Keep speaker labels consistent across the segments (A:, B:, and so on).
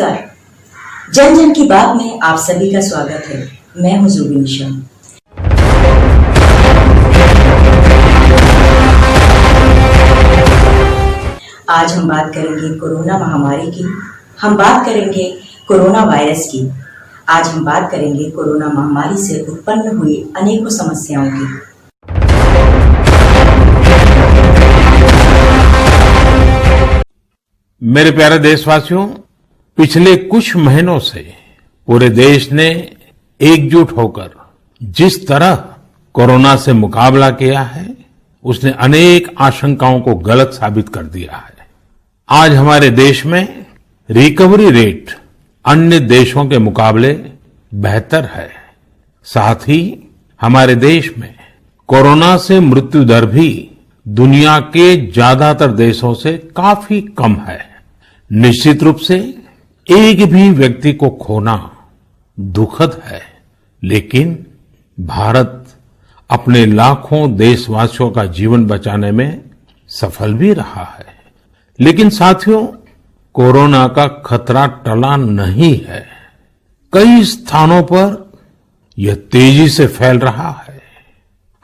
A: नमस्कार। जन जन की बात में आप सभी का स्वागत है। मैं हूं जुबी निशा। आज हम बात करेंगे कोरोना महामारी की। हम बात करेंगे कोरोना वायरस की। आज हम बात करेंगे कोरोना महामारी से उत्पन्न हुई अनेकों समस्याओं की।
B: मेरे प्यारे देशवासियों, पिछले कुछ महीनों से पूरे देश ने एकजुट होकर जिस तरह कोरोना से मुकाबला किया है, उसने अनेक आशंकाओं को गलत साबित कर दिया है। आज हमारे देश में रिकवरी रेट अन्य देशों के मुकाबले बेहतर है। साथ ही हमारे देश में कोरोना से मृत्यु दर भी दुनिया के ज्यादातर देशों से काफी कम है। निश्चित रूप से एक भी व्यक्ति को खोना दुखद है, लेकिन भारत अपने लाखों देशवासियों का जीवन बचाने में सफल भी रहा है। लेकिन साथियों, कोरोना का खतरा टला नहीं है। कई स्थानों पर यह तेजी से फैल रहा है।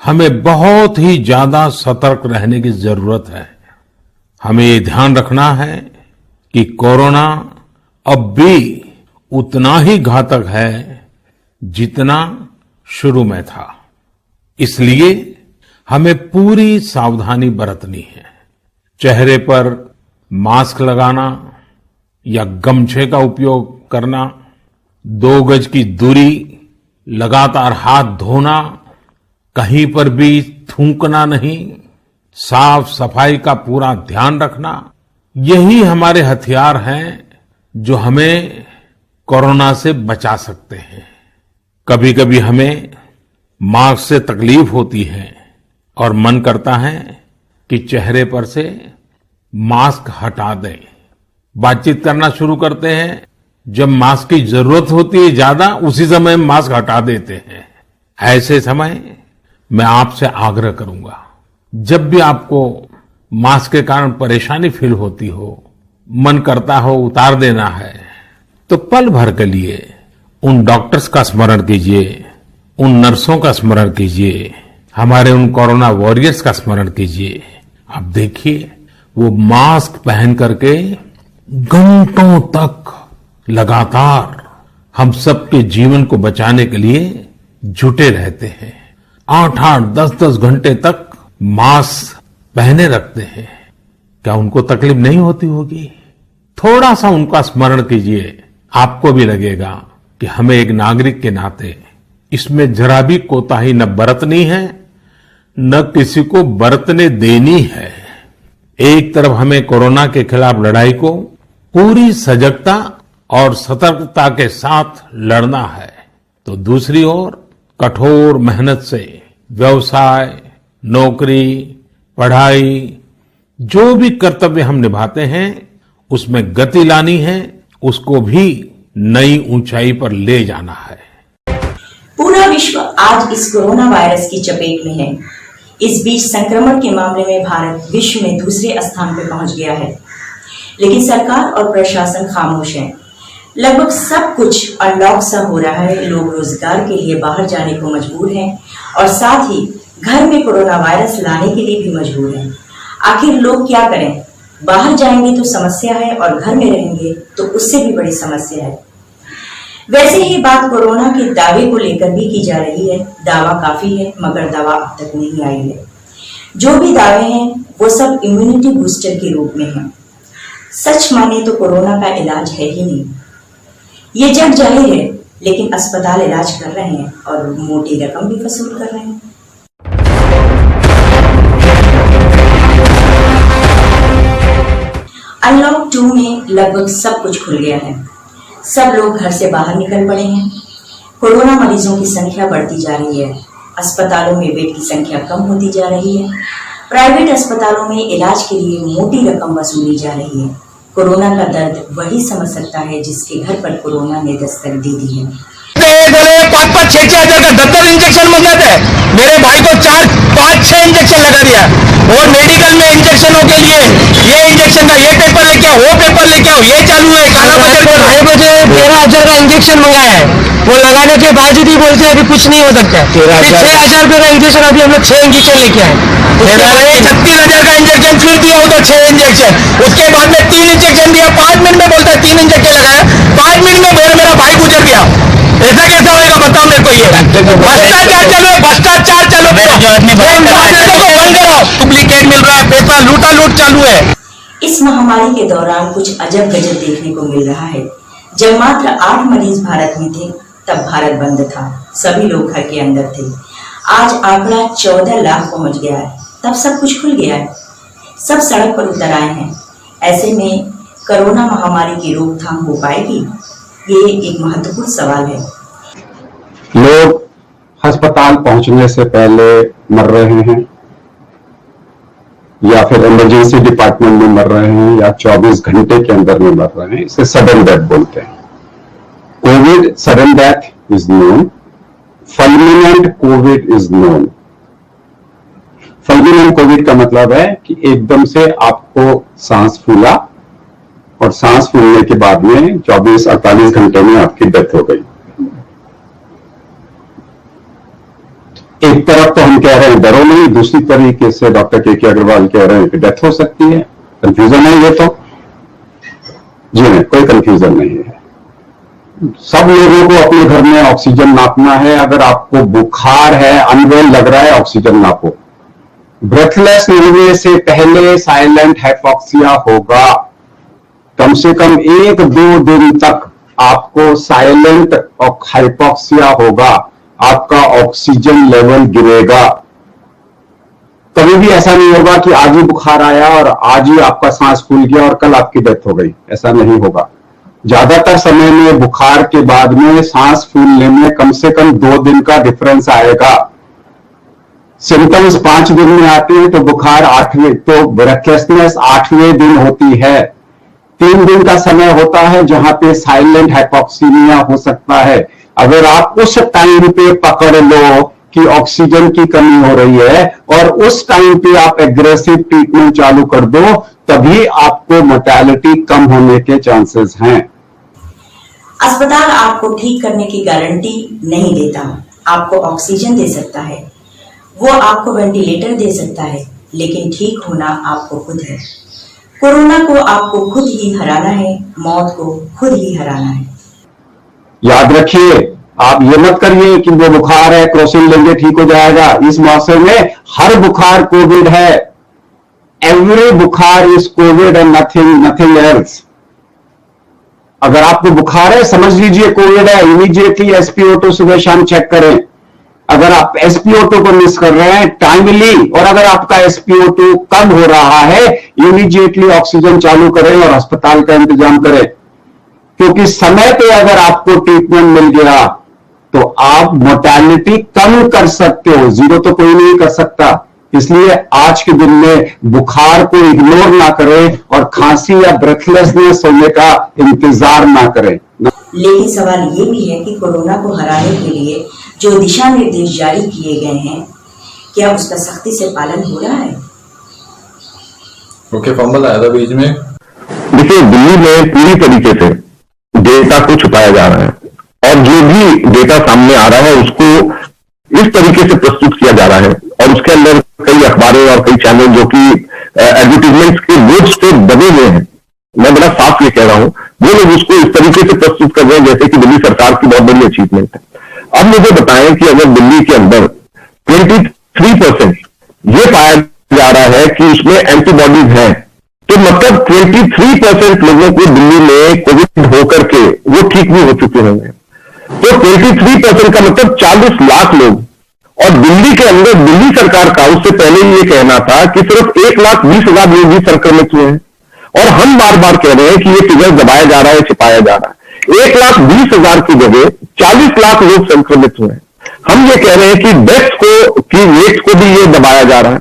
B: हमें बहुत ही ज्यादा सतर्क रहने की जरूरत है। हमें ये ध्यान रखना है कि कोरोना अब भी उतना ही घातक है जितना शुरू में था। इसलिए हमें पूरी सावधानी बरतनी है। चेहरे पर मास्क लगाना या गमछे का उपयोग करना, 2 गज की दूरी, लगातार हाथ धोना, कहीं पर भी थूकना नहीं, साफ सफाई का पूरा ध्यान रखना, यही हमारे हथियार हैं जो हमें कोरोना से बचा सकते हैं। कभी कभी हमें मास्क से तकलीफ होती है और मन करता है कि चेहरे पर से मास्क हटा दें। बातचीत करना शुरू करते हैं, जब मास्क की जरूरत होती है ज्यादा, उसी समय मास्क हटा देते हैं। ऐसे समय मैं आपसे आग्रह करूंगा, जब भी आपको मास्क के कारण परेशानी फील होती हो, मन करता हो उतार देना है, तो पल भर के लिए उन डॉक्टर्स का स्मरण कीजिए, उन नर्सों का स्मरण कीजिए, हमारे उन कोरोना वॉरियर्स का स्मरण कीजिए। आप देखिए, वो मास्क पहन करके घंटों तक लगातार हम सबके जीवन को बचाने के लिए जुटे रहते हैं। 8-8, 10-10 घंटे तक मास्क पहने रखते हैं। क्या उनको तकलीफ नहीं होती होगी? थोड़ा सा उनका स्मरण कीजिए, आपको भी लगेगा कि हमें एक नागरिक के नाते इसमें जरा भी कोताही न बरतनी है, न किसी को बरतने देनी है। एक तरफ हमें कोरोना के खिलाफ लड़ाई को पूरी सजगता और सतर्कता के साथ लड़ना है, तो दूसरी ओर कठोर मेहनत से व्यवसाय, नौकरी, पढ़ाई, जो भी कर्तव्य हम निभाते हैं, उसमें गति लानी है, उसको भी नई ऊंचाई पर ले जाना है।
A: पूरा विश्व आज इस कोरोना वायरस की चपेट में है। इस बीच संक्रमण के मामले में भारत विश्व में दूसरे स्थान पर पहुंच गया है, लेकिन सरकार और प्रशासन खामोश है। लगभग सब कुछ अनलॉक सा हो रहा है। लोग रोजगार के लिए बाहर जाने को मजबूर हैं और साथ ही घर में कोरोना वायरस लाने के लिए भी मजबूर हैं। आखिर लोग क्या करें? बाहर जाएंगे तो समस्या है और घर में रहेंगे तो उससे भी बड़ी समस्या है। वैसे ही बात कोरोना के दावे को लेकर भी की जा रही है। दावा काफी है, मगर दवा अब तक नहीं आई है। जो भी दावे हैं वो सब इम्यूनिटी बूस्टर के रूप में हैं। सच माने तो कोरोना का इलाज है ही नहीं, ये जग जाहिर है, लेकिन अस्पताल इलाज कर रहे हैं और मोटी रकम भी वसूल कर रहे हैं। अनलॉक 2 में लगभग सब कुछ खुल गया है। सब लोग घर से बाहर निकल पड़े हैं। कोरोना मरीजों की संख्या बढ़ती जा रही है। अस्पतालों में बेड की संख्या कम होती जा रही है। प्राइवेट अस्पतालों में इलाज के लिए मोटी रकम वसूली जा रही है। कोरोना का दर्द वही समझ सकता है जिसके घर पर कोरोना ने दस्तक दे दी है।
C: चले 5-5, 6-6 हजार का 10-10 इंजेक्शन मंगाते हैं। मेरे भाई को 4-5-6 इंजेक्शन लगा दिया। और मेडिकल में इंजेक्शनों के लिए ये इंजेक्शन का ये पेपर लेके आओ, वो पेपर लेके आओ, ये चालू है। काला बाजार को 2.5 बजे 13,000 का इंजेक्शन मंगाया है, वो लगाने के बावजूद ही बोलते हैं अभी कुछ नहीं हो सकता है। 6,000 रुपए का इंजेक्शन, अभी हम लोग 6 इंजेक्शन लेके आए। 36,000 का इंजेक्शन फिर दिया होगा, 6 इंजेक्शन। उसके बाद में 3 इंजेक्शन दिया, 5 मिनट में बोलता है 3 इंजेक्शन लगाया, 5 मिनट में मेरा भाई गुजर गया। ऐसा कैसा होगा बताओ मेरे को। ये भ्रष्टाचार चलो, भ्रष्टाचार चलो। डुप्लीकेट मिल रहा है, पैसा लूटा लूट चालू है।
A: इस महामारी के दौरान कुछ अजब गजब देखने को मिल रहा है। जब मात्र 8 मरीज भारत में थे तब भारत बंद था, सभी लोग घर के अंदर थे। आज आंकड़ा 14 लाख पहुंच गया है, तब सब कुछ खुल गया है, सब सड़क पर उतर आए हैं। ऐसे में कोरोना महामारी की रोकथाम हो पाएगी? ये एक महत्वपूर्ण सवाल है।
D: लोग अस्पताल पहुंचने से पहले मर रहे हैं, या फिर इमरजेंसी डिपार्टमेंट में मर रहे हैं, या 24 घंटे के अंदर में मर रहे हैं। इसे सडन डेथ बोलते हैं। Covid sudden death is known, fulminant covid is known. Fulminant covid का मतलब है कि एकदम से आपको सांस फूला और सांस फूलने के बाद में 24-48 घंटे में आपकी डेथ हो गई। एक तरफ तो हम कह रहे हैं डरो नहीं, दूसरी तरीके से डॉक्टर के अग्रवाल कह रहे हैं कि डेथ हो सकती है। कंफ्यूजन है ये तो? जी नहीं, कोई कंफ्यूजन नहीं है। सब लोगों को अपने घर में ऑक्सीजन नापना है। अगर आपको बुखार है, अनवेल लग रहा है, ऑक्सीजन नापो। ब्रेथलेस मिलने से पहले साइलेंट हाइपोक्सिया होगा। कम से कम 1-2 दिन तक आपको साइलेंट हाइपोक्सिया होगा, आपका ऑक्सीजन लेवल गिरेगा। कभी भी ऐसा नहीं होगा कि आज ही बुखार आया और आज ही आपका सांस फूल गया और कल आपकी डेथ हो गई, ऐसा नहीं होगा। ज्यादातर समय में बुखार के बाद में सांस फूलने में कम से कम 2 दिन का डिफरेंस आएगा। सिम्टम्स 5 दिन में आते हैं तो बुखार 8वें, तो ब्रेथलेसनेस 8वें दिन होती है। 3 दिन का समय होता है जहां पे साइलेंट हाइपोक्सीमिया हो सकता है। अगर आप उस टाइम पे पकड़ लो कि ऑक्सीजन की कमी हो रही है और उस टाइम पे आप एग्रेसिव ट्रीटमेंट चालू कर दो, तभी आपको मोर्टेलिटी कम होने के चांसेस हैं।
A: अस्पताल आपको ठीक करने की गारंटी नहीं देता, आपको ऑक्सीजन दे सकता है, वो आपको वेंटिलेटर दे सकता है, लेकिन ठीक होना आपको खुद है। कोरोना को आपको खुद ही हराना है, मौत को खुद ही हराना है।
D: याद रखिए, आप ये मत करिए कि वो बुखार है, क्रोसिन लेंगे ठीक हो जाएगा। इस मौसम में हर बुखार कोविड है। एवरी बुखार is Covid and nothing else. अगर आपको बुखार है, समझ लीजिए कोविड है, इमीडिएटली एसपीओ2 सुबह शाम चेक करें। अगर आप एसपीओ2 को मिस कर रहे हैं टाइमली, और अगर आपका एसपीओ2 कम हो रहा है, इमीडिएटली ऑक्सीजन चालू करें और अस्पताल का इंतजाम करें। क्योंकि समय पे अगर आपको ट्रीटमेंट मिल गया तो आप मोर्टेलिटी कम कर सकते हो, जीरो तो कोई नहीं कर सकता। इसलिए आज के दिन में बुखार को इग्नोर ना करें और खांसी या ब्रेथलेसनेस होने का इंतजार ना करें।
A: लेकिन सवाल ये भी है कि कोरोना को हराने के लिए जो दिशा निर्देश जारी किए गए हैं, क्या उसका सख्ती से पालन हो रहा है?
E: ओके, फंबल आया था बीच में।
F: देखिए, दिल्ली में पूरी तरीके से डेटा को छुपाया जा रहा है और जो भी डेटा सामने आ रहा है उसको इस तरीके से प्रस्तुत किया जा रहा है और उसके अंदर कई अखबारें और कई चैनल जो कि एडवर्टीजमेंट्स के बोर्ड से दबे हुए हैं, मैं बड़ा साफ ये कह रहा हूं, वो लोग उसको इस तरीके से प्रस्तुत कर रहे हैं जैसे कि दिल्ली सरकार की बहुत बड़ी अचीवमेंट है। अब मुझे बताएं कि अगर दिल्ली के अंदर 23% ये पाया जा रहा है कि उसमें एंटीबॉडीज हैं, तो मतलब 23% लोगों को दिल्ली में कोविड होकर के वो ठीक भी हो चुके होंगे। तो 23% का मतलब 40 लाख लोग। और दिल्ली के अंदर दिल्ली सरकार का उससे पहले ये कहना था कि सिर्फ 1,20,000 लोग ही संक्रमित हुए हैं, और हम बार बार कह रहे हैं कि ये फिगर दबाया जा रहा है, छिपाया जा रहा है। 1,20,000 की जगह 40 लाख लोग संक्रमित हुए हैं। हम ये कह रहे हैं कि डेथ की रेट को भी ये दबाया जा रहा है।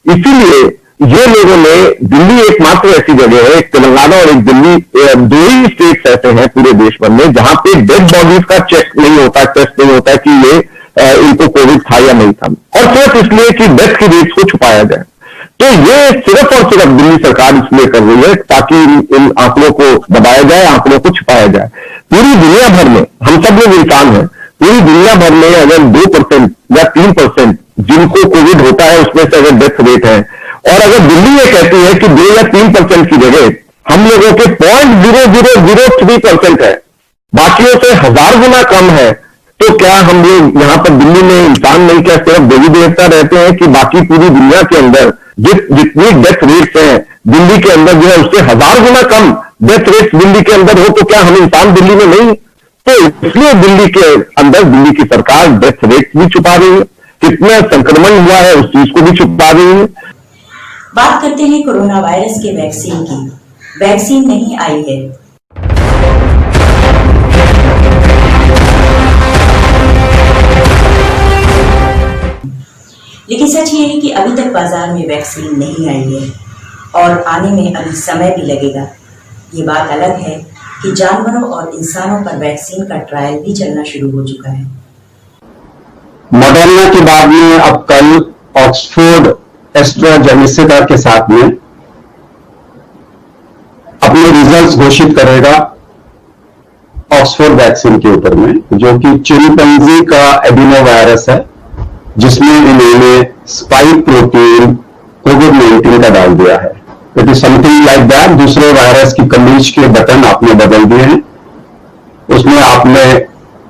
F: इसीलिए ये लोगों ने, दिल्ली एकमात्र ऐसी जगह है, एक तेलंगाना और एक दिल्ली, दो ही स्टेट्स ऐसे हैं पूरे देश भर में जहां पे डेड बॉडीज का चेक नहीं होता, टेस्ट नहीं होता कि ये इनको कोविड था या नहीं था, और सिर्फ इसलिए कि डेथ की रेट को छुपाया जाए। तो ये सिर्फ और सिर्फ दिल्ली सरकार इसलिए कर रही है ताकि इन आंकड़ों को दबाया जाए, आंकड़ों को छुपाया जाए। पूरी दुनिया भर में हम सब लोग इंसान हैं, पूरी दुनिया भर में अगर 2% या 3% जिनको कोविड होता है उसमें से अगर डेथ रेट है, और अगर दिल्ली ये कहती है कि 2 या 3% की जगह हम लोगों के 0.0003% है, बाकियों से 1000 गुना कम है, तो क्या हम लोग यहाँ पर दिल्ली में इंसान नहीं, क्या सिर्फ देवी देवता रहते हैं कि बाकी पूरी दुनिया के अंदर जितनी डेथ रेट्स हैं दिल्ली के अंदर जो है उससे 1000 गुना कम डेथ रेट्स दिल्ली के अंदर हो, तो क्या हम इंसान दिल्ली में नहीं? तो इसलिए दिल्ली के अंदर दिल्ली की सरकार डेथ रेट भी छुपा रही है, कितना संक्रमण हुआ है उस चीज को भी छुपा रही है।
A: बात करते हैं कोरोना वायरस के वैक्सीन की। वैक्सीन नहीं आई है। लेकिन सच ये है कि अभी तक बाजार में वैक्सीन नहीं आई है और आने में अभी समय भी लगेगा। ये बात अलग है कि जानवरों और इंसानों पर वैक्सीन का ट्रायल भी चलना शुरू हो चुका है।
D: मॉडर्ना के बाद में अब कल ऑक्सफोर्ड एस्ट्राजेनेका के साथ में अपने रिजल्ट्स घोषित करेगा ऑक्सफोर्ड वैक्सीन के ऊपर में, जो कि चिंपैंजी का एडिनो वायरस है, जिसमें इन्होंने स्पाइक प्रोटीन कोविड-19 का डाल दिया है। It is something like that. दूसरे वायरस की कमीज के बटन आपने बदल दिए हैं, उसमें आपने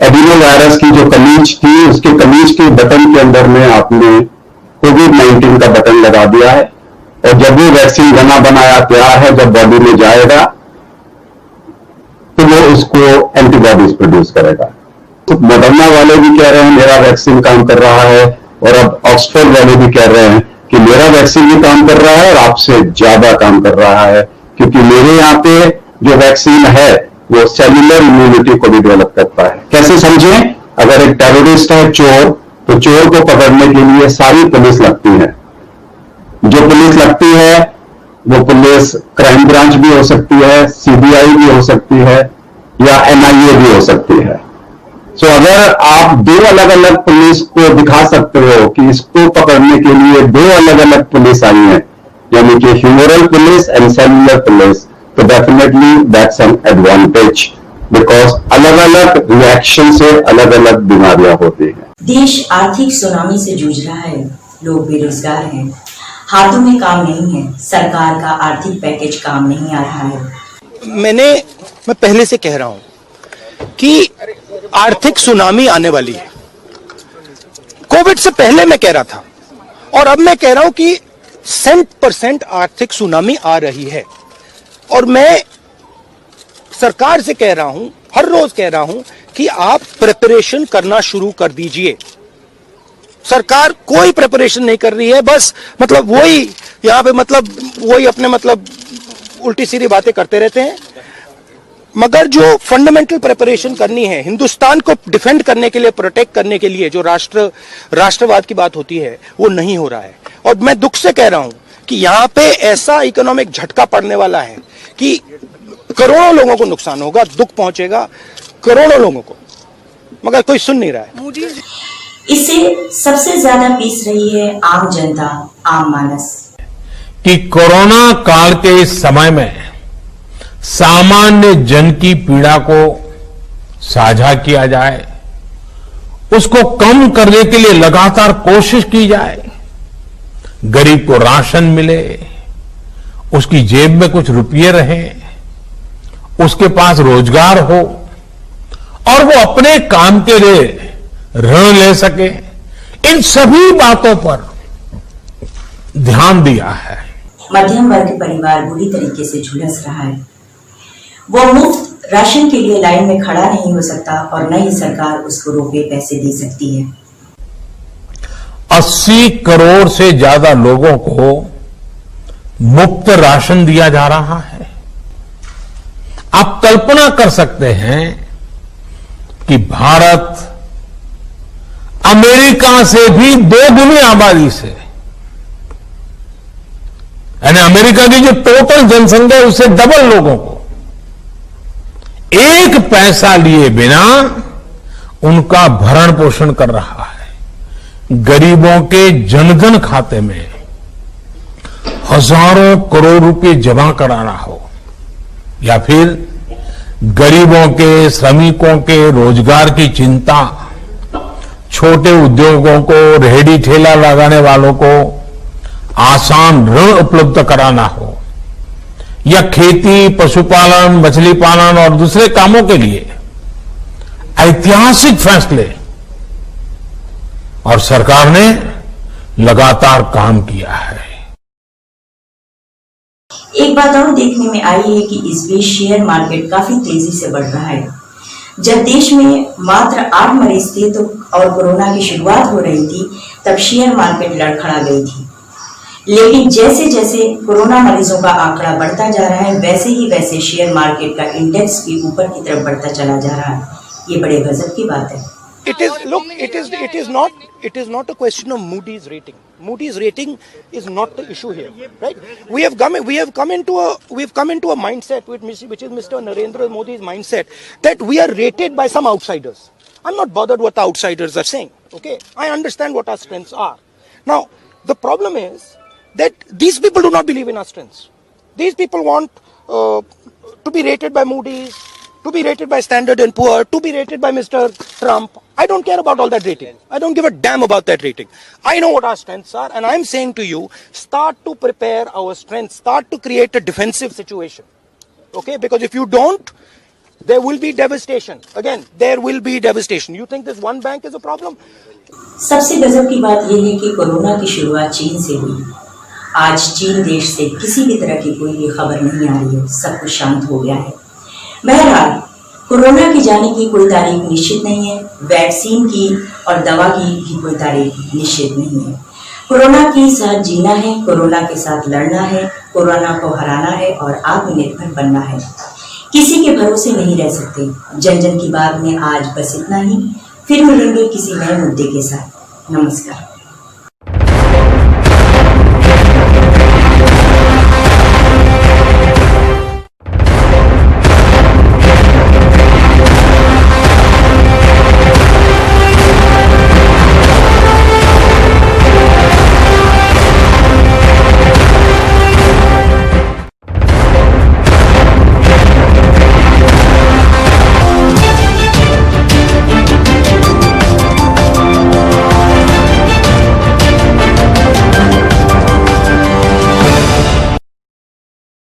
D: एडिनो वायरस की जो कमीज थी उसके कमीज के बटन के अंदर में आपने कोविड-19 का बटन लगा दिया है, और जब वो वैक्सीन बना बनाया तैयार है, जब बॉडी में जाएगा तो वो उसको एंटीबॉडीज प्रोड्यूस करेगा। तो मॉडर्ना वाले भी कह रहे हैं मेरा वैक्सीन काम कर रहा है, और अब ऑक्सफोर्ड वाले भी कह रहे हैं कि मेरा वैक्सीन भी काम कर रहा है और आपसे ज्यादा काम कर रहा है, क्योंकि मेरे यहाँ पे जो वैक्सीन है वो सेल्युलर इम्यूनिटी को भी डेवलप करता है। कैसे समझें? अगर एक टेररिस्ट है चोर, तो चोर को पकड़ने के लिए सारी पुलिस लगती है। जो पुलिस लगती है वो पुलिस क्राइम ब्रांच भी हो सकती है, सीबीआई भी हो सकती है, या एनआईए भी हो सकती है। सो अगर आप 2 अलग अलग पुलिस को दिखा सकते हो कि इसको पकड़ने के लिए 2 अलग अलग पुलिस आई है, यानी कि humoral police and cellular police, तो definitely that's an advantage, because अलग अलग रिएक्शन से अलग अलग बीमारियां होती हैं।
A: देश आर्थिक सुनामी से जूझ रहा है, लोग बेरोजगार हैं, हाथों में काम नहीं है, सरकार का आर्थिक पैकेज काम नहीं आ रहा है।
C: मैं पहले से कह रहा हूं कि आर्थिक सुनामी आने वाली है। कोविड से पहले मैं कह रहा था, और अब मैं कह रहा हूं कि 100% आर्थिक सुनामी आ रही है। और मैं सरकार से कह रहा हूं, हर रोज कह रहा हूं कि आप प्रिपरेशन करना शुरू कर दीजिए। सरकार कोई प्रिपरेशन नहीं कर रही है, बस मतलब वही यहां पे मतलब वही अपने मतलब उल्टी सीधी बातें करते रहते हैं, मगर जो फंडामेंटल प्रिपरेशन करनी है हिंदुस्तान को डिफेंड करने के लिए, प्रोटेक्ट करने के लिए, जो राष्ट्रवाद की बात होती है, वो नहीं हो रहा है। और मैं दुख से कह रहा हूं कि यहां पे ऐसा इकोनॉमिक झटका पड़ने वाला है कि करोड़ों लोगों को नुकसान होगा, दुख पहुंचेगा करोड़ों लोगों को, मगर कोई सुन नहीं रहा है।
A: इससे सबसे ज्यादा पीस रही है आम जनता, आम मानस।
B: कि कोरोना काल के इस समय में सामान्य जन की पीड़ा को साझा किया जाए, उसको कम करने के लिए लगातार कोशिश की जाए, गरीब को राशन मिले, उसकी जेब में कुछ रुपये रहें, उसके पास रोजगार हो और वो अपने काम के लिए ऋण ले सके, इन सभी बातों पर ध्यान दिया है।
A: मध्यम वर्ग परिवार बुरी तरीके से झुलस रहा है। वो मुफ्त राशन के लिए लाइन में खड़ा नहीं हो सकता और न ही सरकार उसको रुपए पैसे दे सकती है।
B: 80 करोड़ से ज्यादा लोगों को मुफ्त राशन दिया जा रहा है। आप कल्पना कर सकते हैं कि भारत अमेरिका से भी 2 गुनी आबादी से यानी अमेरिका की जो टोटल जनसंख्या है उससे डबल लोगों को एक पैसा लिए बिना उनका भरण पोषण कर रहा है। गरीबों के जनधन खाते में हजारों करोड़ रुपए जमा कराना हो या फिर गरीबों के, श्रमिकों के रोजगार की चिंता, छोटे उद्योगों को, रेहड़ी ठेला लगाने वालों को आसान ऋण उपलब्ध कराना हो या खेती, पशुपालन, मछली पालन और दूसरे कामों के लिए ऐतिहासिक फैसले और सरकार ने लगातार काम किया है।
A: एक बात और देखने में आई है कि इस बीच शेयर मार्केट काफी तेजी से बढ़ रहा है। जब देश में मात्र 8 मरीज थे तो और कोरोना की शुरुआत हो रही थी तब शेयर मार्केट लड़खड़ा गई थी। लेकिन जैसे जैसे कोरोना मरीजों का आंकड़ा बढ़ता जा रहा है वैसे शेयर मार्केट का इंडेक्स भी ऊपर की तरफ बढ़ता चला जा रहा है। ये बड़े गजब की बात है।
C: It is not a question of Moody's rating. Moody's rating is not the issue here, right? We have come into a mindset which is Mr. Narendra Modi's mindset that we are rated by some outsiders. I'm not bothered what the outsiders are saying. Okay, I understand what our strengths are. Now, the problem is that these people do not believe in our strengths. These people want to be rated by Moody's, to be rated by Standard & Poor, to be rated by Mr. Trump. I don't care about all that rating. I don't give a damn about that rating. I know what our strengths are, and I'm saying to you, start to prepare our strengths, start to create a defensive situation. Okay, because if you don't, there will be devastation. Again, there will be devastation. You think this one bank is a problem?
A: सबसे गजब की बात यह है कि corona की शुरुआत चीन से हुई। आज चीन देश से किसी भी तरह की कोई भी खबर नहीं आ रही है, सब कुछ शांत हो गया है। बहरहाल कोरोना की जाने की कोई तारीख निश्चित नहीं है, वैक्सीन की और दवा की भी कोई तारीख निश्चित नहीं है। कोरोना के साथ जीना है, कोरोना के साथ लड़ना है, कोरोना को हराना है और आत्मनिर्भर बनना है। किसी के भरोसे नहीं रह सकते। जन जन की बात में आज बस इतना ही। फिर मिलेंगे किसी नए मुद्दे के साथ। नमस्कार।